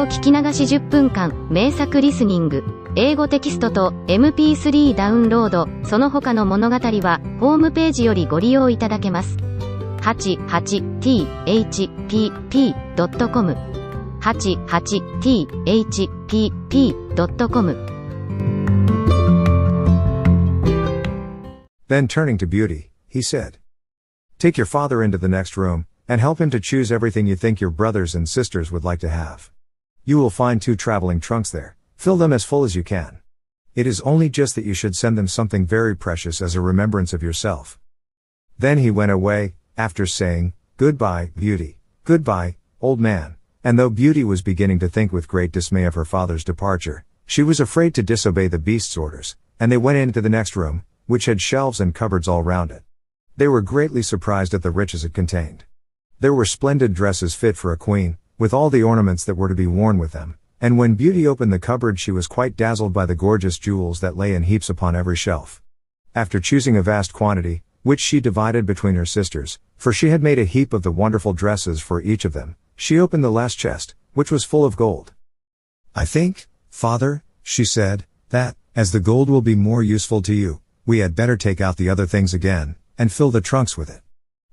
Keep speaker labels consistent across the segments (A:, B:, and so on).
A: 語聞き流し10分間、名作リスニング、英語テキストと MP3 ダウンロード、その他の物語は、ホームページよりご利用いただけます。88thpp.com 88thpp.com
B: Then turning to Beauty, he said, "Take your father into the next room, and help him to choose everything you think your brothers and sisters would like to have. You will find 2 traveling trunks there. Fill them as full as you can. It is only just that you should send them something very precious as a remembrance of yourself." Then he went away, after saying, "Goodbye, Beauty. Goodbye, old man." And though Beauty was beginning to think with great dismay of her father's departure, she was afraid to disobey the beast's orders, and they went into the next room, which had shelves and cupboards all round it. They were greatly surprised at the riches it contained. There were splendid dresses fit for a queen, with all the ornaments that were to be worn with them, and when Beauty opened the cupboard she was quite dazzled by the gorgeous jewels that lay in heaps upon every shelf. After choosing a vast quantity, which she divided between her sisters, for she had made a heap of the wonderful dresses for each of them, she opened the last chest, which was full of gold. "I think, father," she said, "that, as the gold will be more useful to you, we had better take out the other things again, and fill the trunks with it."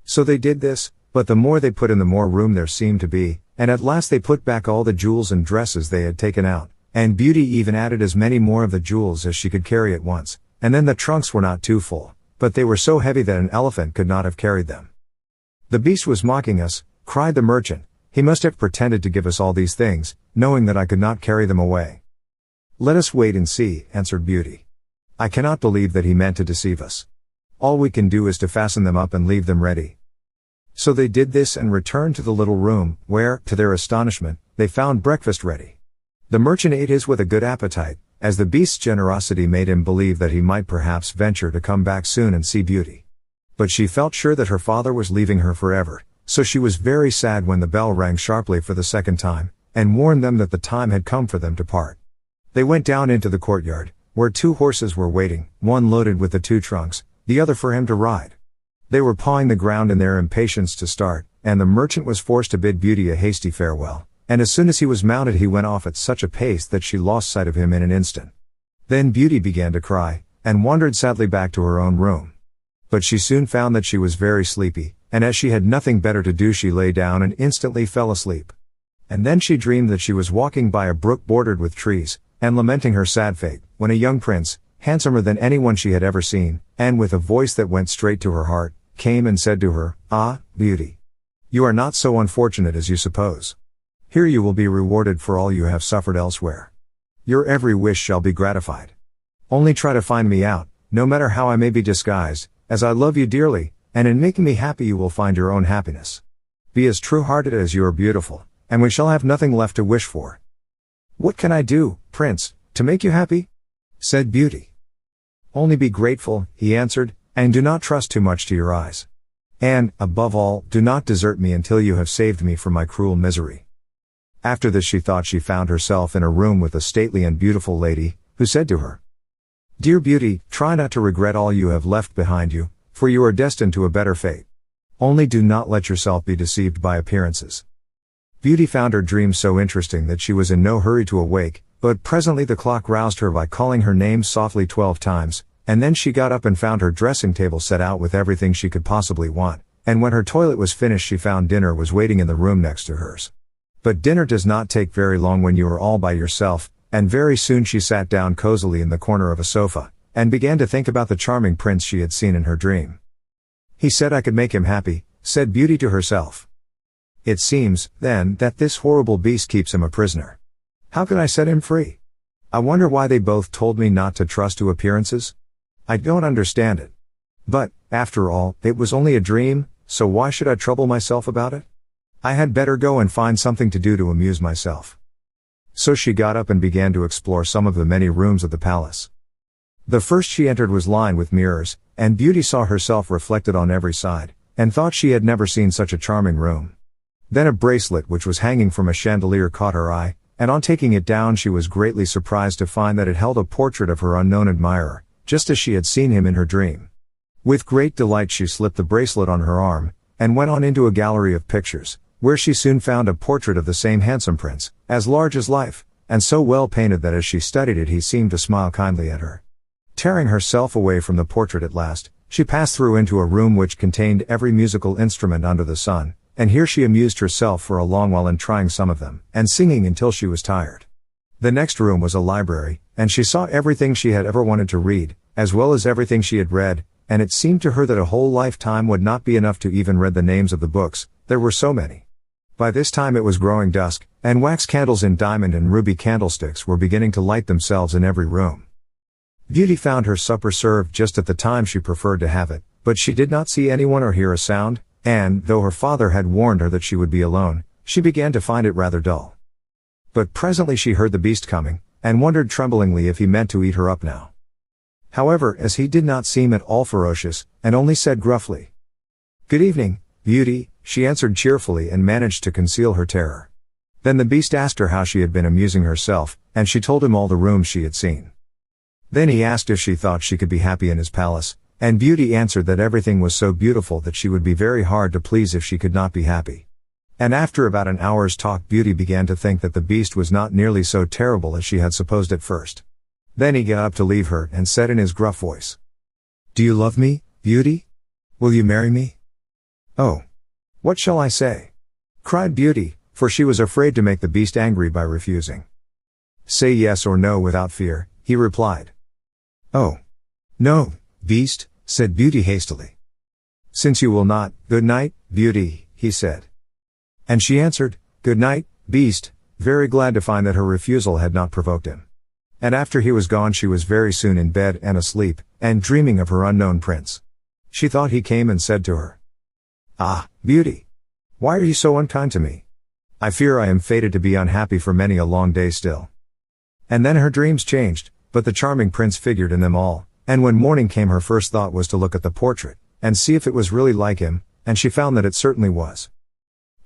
B: So they did this, but the more they put in the more room there seemed to be, and at last they put back all the jewels and dresses they had taken out, and Beauty even added as many more of the jewels as she could carry at once, and then the trunks were not too full, but they were so heavy that an elephant could not have carried them. "The beast was mocking us," cried the merchant. "He must have pretended to give us all these things, knowing that I could not carry them away." "Let us wait and see," answered Beauty. "I cannot believe that he meant to deceive us. All we can do is to fasten them up and leave them ready." So they did this and returned to the little room, where, to their astonishment, they found breakfast ready. The merchant ate his with a good appetite, as the beast's generosity made him believe that he might perhaps venture to come back soon and see Beauty. But she felt sure that her father was leaving her forever, so she was very sad when the bell rang sharply for the second time, and warned them that the time had come for them to part. They went down into the courtyard, where 2 horses were waiting, one loaded with the 2 trunks, the other for him to ride. They were pawing the ground in their impatience to start, and the merchant was forced to bid Beauty a hasty farewell, and as soon as he was mounted he went off at such a pace that she lost sight of him in an instant. Then Beauty began to cry, and wandered sadly back to her own room. But she soon found that she was very sleepy, and as she had nothing better to do she lay down and instantly fell asleep. And then she dreamed that she was walking by a brook bordered with trees, and lamenting her sad fate, when a young prince, handsomer than anyone she had ever seen, and with a voice that went straight to her heart, came and said to her, "Ah, Beauty! You are not so unfortunate as you suppose. Here you will be rewarded for all you have suffered elsewhere. Your every wish shall be gratified. Only try to find me out, no matter how I may be disguised, as I love you dearly, and in making me happy you will find your own happiness. Be as true-hearted as you are beautiful, and we shall have nothing left to wish for." "What can I do, Prince, to make you happy?" said Beauty. "Only be grateful," he answered, "and do not trust too much to your eyes. And, above all, do not desert me until you have saved me from my cruel misery." After this she thought she found herself in a room with a stately and beautiful lady, who said to her, "Dear Beauty, try not to regret all you have left behind you, for you are destined to a better fate. Only do not let yourself be deceived by appearances." Beauty found her dream so interesting that she was in no hurry to awake, but presently the clock roused her by calling her name softly 12 times, and then she got up and found her dressing table set out with everything she could possibly want, and when her toilet was finished she found dinner was waiting in the room next to hers. But dinner does not take very long when you are all by yourself, and very soon she sat down cozily in the corner of a sofa, and began to think about the charming prince she had seen in her dream. "He said I could make him happy," said Beauty to herself. "It seems, then, that this horrible beast keeps him a prisoner. How can I set him free? I wonder why they both told me not to trust to appearances? I don't understand it. But, after all, it was only a dream, so why should I trouble myself about it? I had better go and find something to do to amuse myself." So she got up and began to explore some of the many rooms of the palace. The first she entered was lined with mirrors, and Beauty saw herself reflected on every side, and thought she had never seen such a charming room. Then a bracelet which was hanging from a chandelier caught her eye, and on taking it down she was greatly surprised to find that it held a portrait of her unknown admirer, just as she had seen him in her dream. With great delight she slipped the bracelet on her arm, and went on into a gallery of pictures, where she soon found a portrait of the same handsome prince, as large as life, and so well painted that as she studied it he seemed to smile kindly at her. Tearing herself away from the portrait at last, she passed through into a room which contained every musical instrument under the sun, and here she amused herself for a long while in trying some of them, and singing until she was tired. The next room was a library, and she saw everything she had ever wanted to read, as well as everything she had read, and it seemed to her that a whole lifetime would not be enough to even read the names of the books, there were so many. By this time it was growing dusk, and wax candles in diamond and ruby candlesticks were beginning to light themselves in every room. Beauty found her supper served just at the time she preferred to have it, but she did not see anyone or hear a sound, and, though her father had warned her that she would be alone, she began to find it rather dull. But presently she heard the beast coming, and wondered tremblingly if he meant to eat her up now. However, as he did not seem at all ferocious, and only said gruffly, "Good evening, Beauty," she answered cheerfully and managed to conceal her terror. Then the beast asked her how she had been amusing herself, and she told him all the rooms she had seen. Then he asked if she thought she could be happy in his palace, and Beauty answered that everything was so beautiful that she would be very hard to please if she could not be happy. And after about an hour's talk Beauty began to think that the beast was not nearly so terrible as she had supposed at first. Then he got up to leave her and said in his gruff voice, "Do you love me, Beauty? Will you marry me?" "Oh, what shall I say?" cried Beauty, for she was afraid to make the beast angry by refusing. "Say yes or no without fear," he replied. "Oh, no, beast," said Beauty hastily. "Since you will not, good night, Beauty," he said. And she answered, "Good night, beast," very glad to find that her refusal had not provoked him. And after he was gone she was very soon in bed and asleep, and dreaming of her unknown prince. She thought he came and said to her, "Ah, Beauty! Why are you so unkind to me? I fear I am fated to be unhappy for many a long day still." And then her dreams changed, but the charming prince figured in them all, and when morning came her first thought was to look at the portrait, and see if it was really like him, and she found that it certainly was.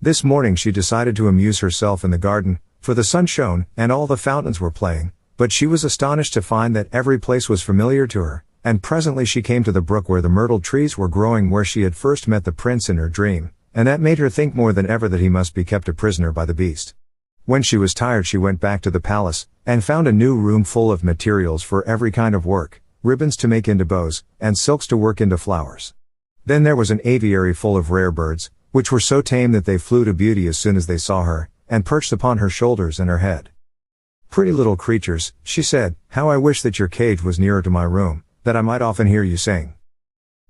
B: This morning she decided to amuse herself in the garden, for the sun shone, and all the fountains were playing, but she was astonished to find that every place was familiar to her, and presently she came to the brook where the myrtle trees were growing where she had first met the prince in her dream, and that made her think more than ever that he must be kept a prisoner by the beast. When she was tired she went back to the palace, and found a new room full of materials for every kind of work, ribbons to make into bows, and silks to work into flowers. Then there was an aviary full of rare birds, which were so tame that they flew to Beauty as soon as they saw her, and perched upon her shoulders and her head. "Pretty little creatures," she said, "how I wish that your cage was nearer to my room, that I might often hear you sing."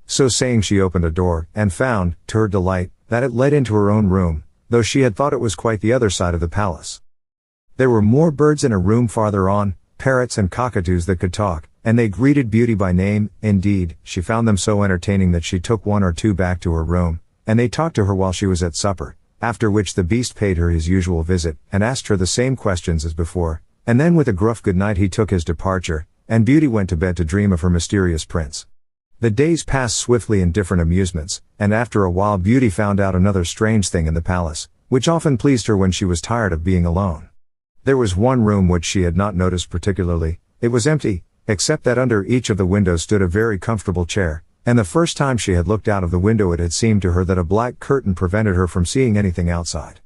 B: So saying she opened a door, and found, to her delight, that it led into her own room, though she had thought it was quite the other side of the palace. There were more birds in a room farther on, parrots and cockatoos that could talk, and they greeted Beauty by name. Indeed, she found them so entertaining that she took one or two back to her room, and they talked to her while she was at supper, after which the beast paid her his usual visit, and asked her the same questions as before, and then with a gruff good night he took his departure, and Beauty went to bed to dream of her mysterious prince. The days passed swiftly in different amusements, and after a while Beauty found out another strange thing in the palace, which often pleased her when she was tired of being alone. There was one room which she had not noticed particularly. It was empty, except that under each of the windows stood a very comfortable chair, and the first time she had looked out of the window it had seemed to her that a black curtain prevented her from seeing anything outside.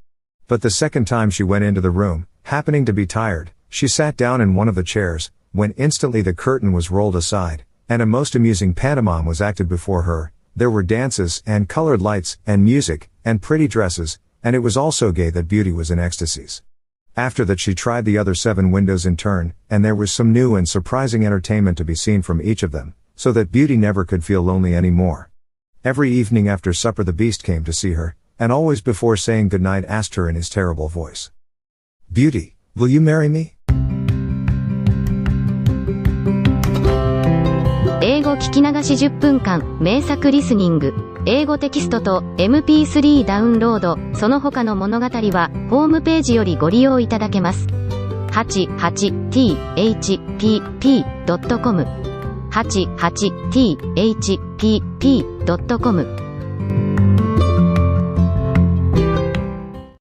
B: But the second time she went into the room, happening to be tired, she sat down in one of the chairs, when instantly the curtain was rolled aside, and a most amusing pantomime was acted before her. There were dances, and colored lights, and music, and pretty dresses, and it was all so gay that Beauty was in ecstasies. After that she tried the other 7 windows in turn, and there was some new and surprising entertainment to be seen from each of them, so that Beauty never could feel lonely any more. Every evening after supper the beast came to see her, and always before saying good night asked her in his terrible voice, "Beauty, will you marry me?"
A: 英語聞き流し10分間、名作リスニング。英語テキストと MP3 ダウンロード、その他の物語は、ホームページよりご利用いただけます。88thpp.com 88thpp.com